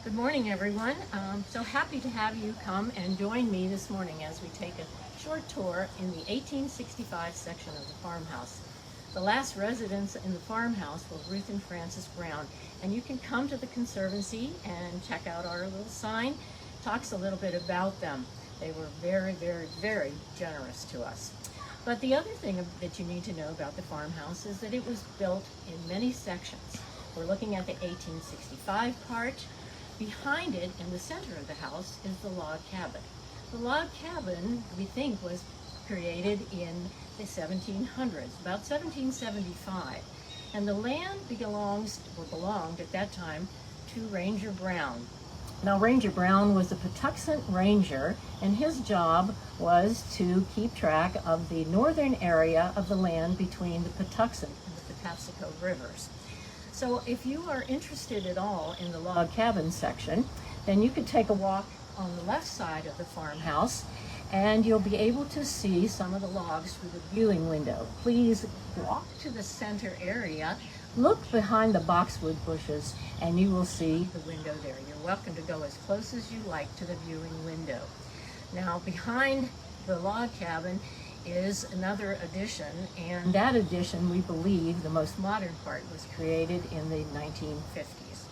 Good morning, everyone. So happy to have you come and join me this morning as we take a short tour in the 1865 section of the farmhouse. The last residents in the farmhouse were Ruth and Francis Brown, and you can come to the Conservancy and check out our little sign. It talks a little bit about them. They were very, very, very generous to us. But the other thing that you need to know about the farmhouse is that it was built in many sections. We're looking at the 1865 part. Behind it, in the center of the house, is the log cabin. The log cabin, we think, was created in the 1700s, about 1775. And the land belonged at that time to Ranger Brown. Now, Ranger Brown was a Patuxent ranger, and his job was to keep track of the northern area of the land between the Patuxent and the Patapsco rivers. So if you are interested at all in the log cabin section, then you could take a walk on the left side of the farmhouse and you'll be able to see some of the logs through the viewing window. Please walk to the center area, look behind the boxwood bushes, and you will see the window there. You're welcome to go as close as you like to the viewing window. Now, behind the log cabin is another addition, and that addition, we believe, the most modern part, was created in the 1950s.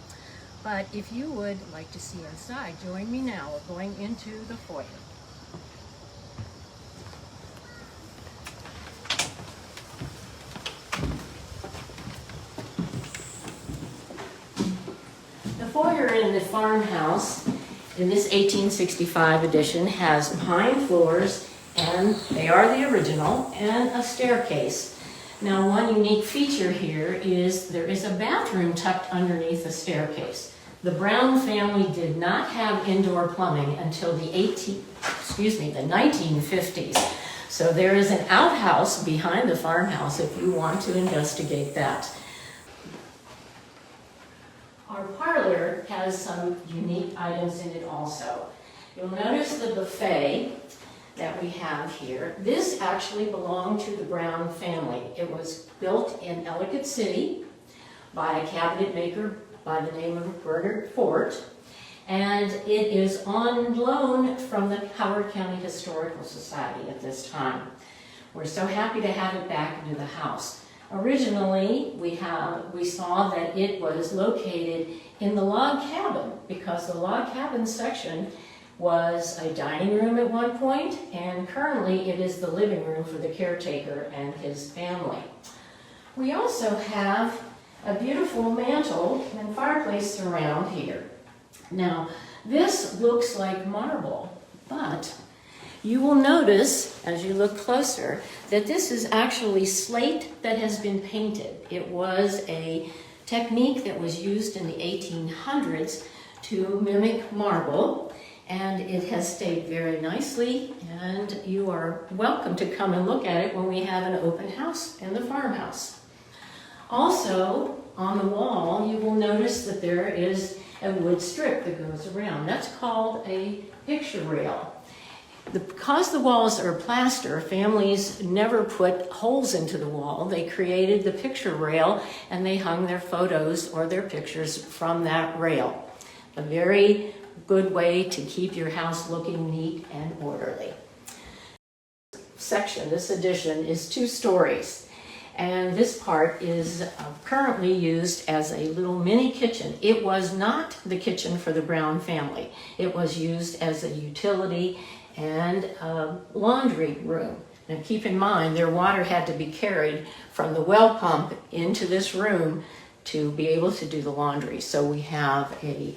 But if you would like to see inside, join me now. We're going into the foyer. The foyer in the farmhouse in this 1865 edition has pine floors, and they are the original, and a staircase. Now, one unique feature here is there is a bathroom tucked underneath the staircase. The Brown family did not have indoor plumbing until the 1950s. So there is an outhouse behind the farmhouse if you want to investigate that. Our parlor has some unique items in it also. You'll notice the buffet that we have here. This actually belonged to the Brown family. It was built in Ellicott City by a cabinet maker by the name of Bernard Fort, and it is on loan from the Howard County Historical Society at this time. We're so happy to have it back into the house. Originally, we saw that it was located in the log cabin because the log cabin section was a dining room at one point, and currently it is the living room for the caretaker and his family. We also have a beautiful mantel and fireplace around here. Now, this looks like marble, but you will notice, as you look closer, that this is actually slate that has been painted. It was a technique that was used in the 1800s to mimic marble, and it has stayed very nicely, and you are welcome to come and look at it when we have an open house in the farmhouse. Also, on the wall, you will notice that there is a wood strip that goes around. That's called a picture rail. Because the walls are plaster, families never put holes into the wall. They created the picture rail, and they hung their photos or their pictures from that rail. A very good way to keep your house looking neat and orderly. This edition is 2 stories, and this part is currently used as a little mini kitchen. It was not the kitchen for the Brown family. It was used as a utility and a laundry room. Now keep in mind, their water had to be carried from the well pump into this room to be able to do the laundry. So we have a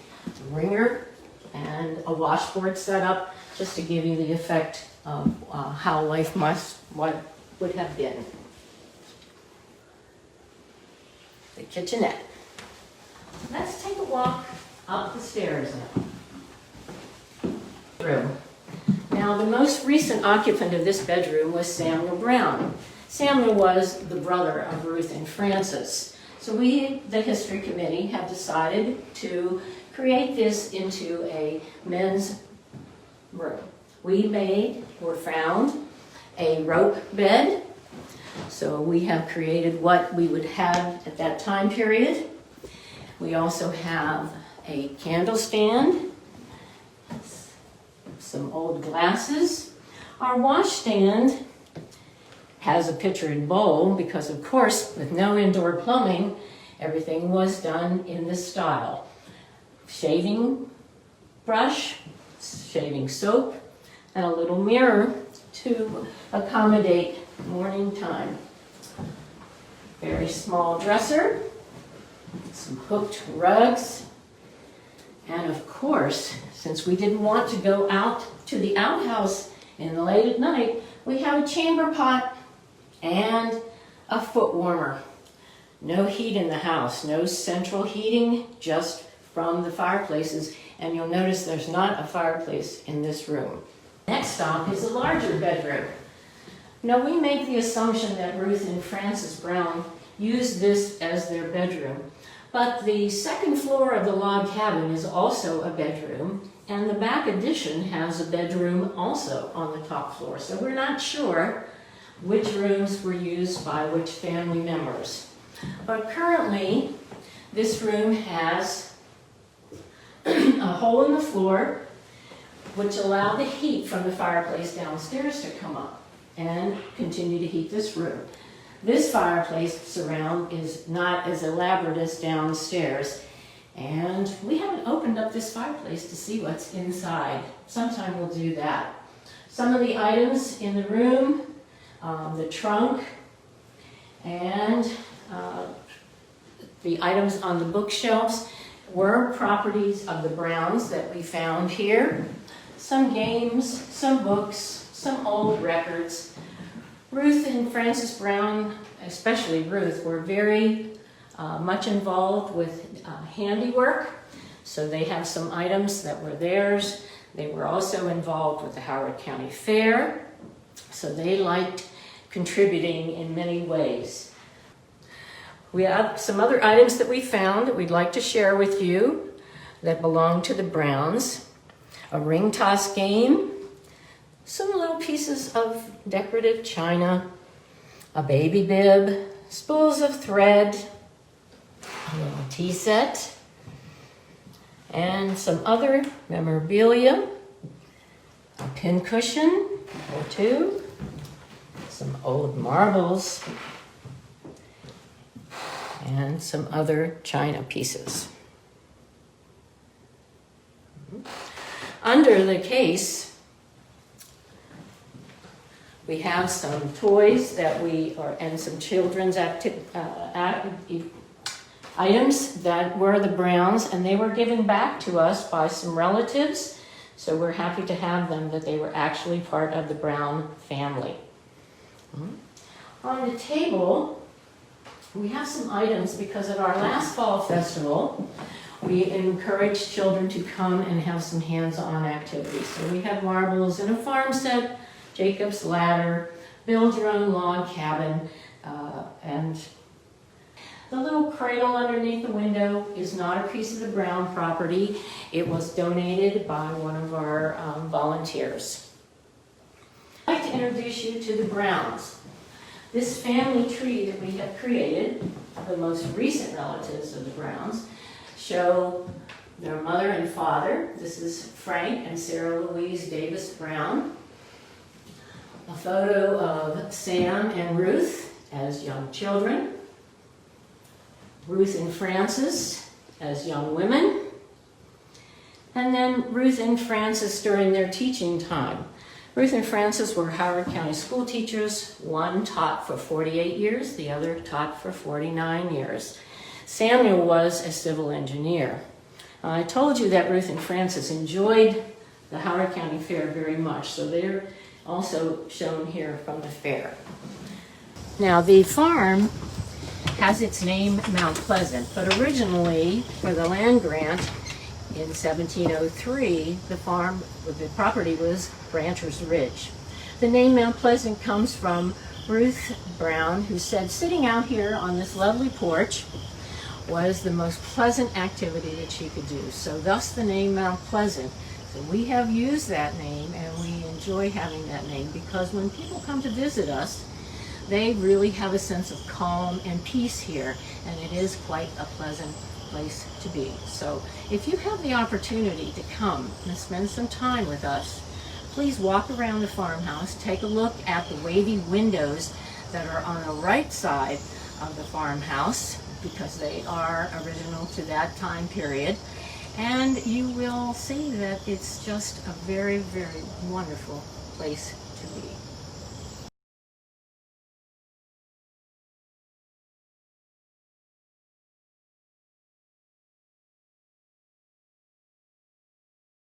wringer and a washboard set up just to give you the effect of how life would have been. The kitchenette. Let's take a walk up the stairs now. Now, the most recent occupant of this bedroom was Samuel Brown. Samuel was the brother of Ruth and Francis. So we, the History Committee, have decided to create this into a men's room. We found a rope bed. So we have created what we would have at that time period. We also have a candle stand, some old glasses. Our washstand has a pitcher and bowl because, of course, with no indoor plumbing, everything was done in this style. Shaving brush, shaving soap, and a little mirror to accommodate morning time. Very small dresser, some hooked rugs, and of course, since we didn't want to go out to the outhouse in the late at night, we have a chamber pot and a foot warmer. No heat in the house, no central heating, just from the fireplaces, and you'll notice there's not a fireplace in this room. Next stop is a larger bedroom. Now, we make the assumption that Ruth and Frances Brown used this as their bedroom, but the second floor of the log cabin is also a bedroom, and the back addition has a bedroom also on the top floor, so we're not sure which rooms were used by which family members. But currently, this room has a hole in the floor which allowed the heat from the fireplace downstairs to come up and continue to heat this room. This fireplace surround is not as elaborate as downstairs, and we haven't opened up this fireplace to see what's inside. Sometime we'll do that. Some of the items in the room, the trunk, and the items on the bookshelves were properties of the Browns that we found here. Some games, some books, some old records. Ruth and Frances Brown, especially Ruth, were very much involved with handiwork, so they have some items that were theirs. They were also involved with the Howard County Fair, so they liked contributing in many ways. We have some other items that we found that we'd like to share with you that belong to the Browns. A ring toss game, some little pieces of decorative china, a baby bib, spools of thread, a little tea set, and some other memorabilia, a pin cushion or two, some old marbles, and some other china pieces. Under the case, we have some toys that and some children's items that were the Browns, and they were given back to us by some relatives, so we're happy to have them, that they were actually part of the Brown family. On the table, we have some items because at our last fall festival, we encouraged children to come and have some hands-on activities. So we had marbles and a farm set, Jacob's ladder, build your own log cabin, and the little cradle underneath the window is not a piece of the Brown property. It was donated by one of our volunteers. I'd like to introduce you to the Browns. This family tree that we have created, the most recent relatives of the Browns, show their mother and father. This is Frank and Sarah Louise Davis Brown. A photo of Sam and Ruth as young children. Ruth and Frances as young women. And then Ruth and Frances during their teaching time. Ruth and Frances were Howard County school teachers. One taught for 48 years, the other taught for 49 years. Samuel was a civil engineer. I told you that Ruth and Frances enjoyed the Howard County Fair very much, so they're also shown here from the fair. Now, the farm has its name Mount Pleasant, but originally, for the land grant in 1703, the property was Rancher's Ridge. The name Mount Pleasant comes from Ruth Brown, who said sitting out here on this lovely porch was the most pleasant activity that she could do. So thus the name Mount Pleasant. So we have used that name, and we enjoy having that name because when people come to visit us, they really have a sense of calm and peace here, and it is quite a pleasant place to be. So if you have the opportunity to come and spend some time with us, please walk around the farmhouse, take a look at the wavy windows that are on the right side of the farmhouse, because they are original to that time period. And you will see that it's just a very, very wonderful place to be.